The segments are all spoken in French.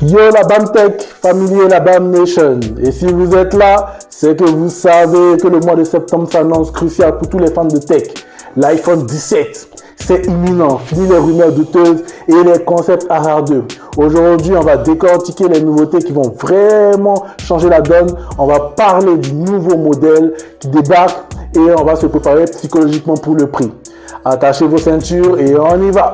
Yo la BAM Tech, familier la BAM Nation. Et si vous êtes là, c'est que vous savez que le mois de septembre s'annonce crucial pour tous les fans de tech. L'iPhone 17, c'est imminent. Fini les rumeurs douteuses et les concepts hasardeux. Aujourd'hui, on va décortiquer les nouveautés qui vont vraiment changer la donne. On va parler du nouveau modèle qui débarque et on va se préparer psychologiquement pour le prix. Attachez vos ceintures et on y va.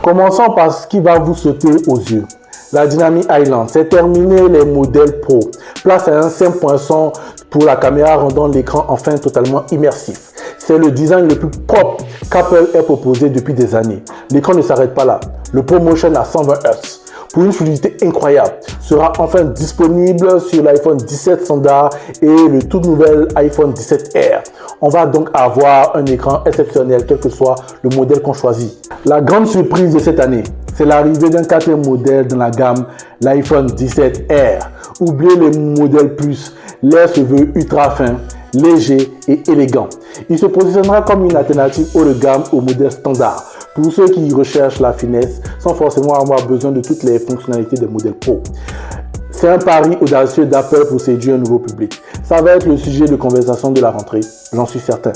Commençons par ce qui va vous sauter aux yeux. La Dynamic Island, c'est terminé les modèles Pro. Place à un simple point son pour la caméra rendant l'écran enfin totalement immersif. C'est le design le plus propre qu'Apple ait proposé depuis des années. L'écran ne s'arrête pas là. Le ProMotion à 120 Hz, pour une fluidité incroyable, sera enfin disponible sur l'iPhone 17 standard et le tout nouvel iPhone 17R. On va donc avoir un écran exceptionnel, quel que soit le modèle qu'on choisit. La grande surprise de cette année, c'est l'arrivée d'un quatrième modèle dans la gamme, l'iPhone 17R. Oubliez les modèles Plus, l'air se veut ultra fin, léger et élégant. Il se positionnera comme une alternative haut de gamme au modèle standard, pour ceux qui recherchent la finesse sans forcément avoir besoin de toutes les fonctionnalités des modèles Pro. C'est un pari audacieux d'Apple pour séduire un nouveau public. Ça va être le sujet de conversation de la rentrée, j'en suis certain.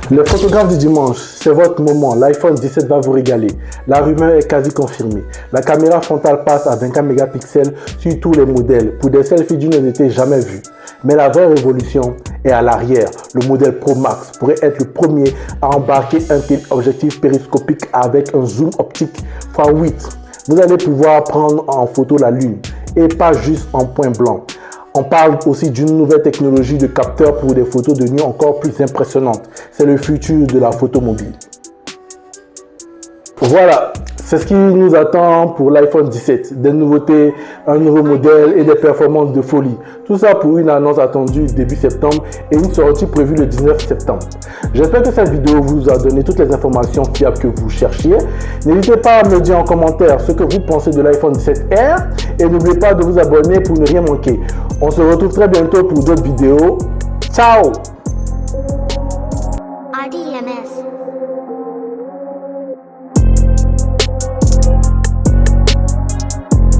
Les photographes du dimanche, c'est votre moment. L'iPhone 17 va vous régaler. La rumeur est quasi confirmée. La caméra frontale passe à 24 mégapixels sur tous les modèles pour des selfies d'une n'était jamais vue. Mais la vraie révolution est à l'arrière. Le modèle Pro Max pourrait être le premier à embarquer un téléobjectif périscopique avec un zoom optique x8. Vous allez pouvoir prendre en photo la lune et pas juste en point blanc. On parle aussi d'une nouvelle technologie de capteur pour des photos de nuit encore plus impressionnantes. C'est le futur de la photo mobile. Voilà, c'est ce qui nous attend pour l'iPhone 17. Des nouveautés, un nouveau modèle et des performances de folie. Tout ça pour une annonce attendue début septembre et une sortie prévue le 19 septembre. J'espère que cette vidéo vous a donné toutes les informations fiables que vous cherchiez. N'hésitez pas à me dire en commentaire ce que vous pensez de l'iPhone 17R et n'oubliez pas de vous abonner pour ne rien manquer. On se retrouve très bientôt pour d'autres vidéos. Ciao!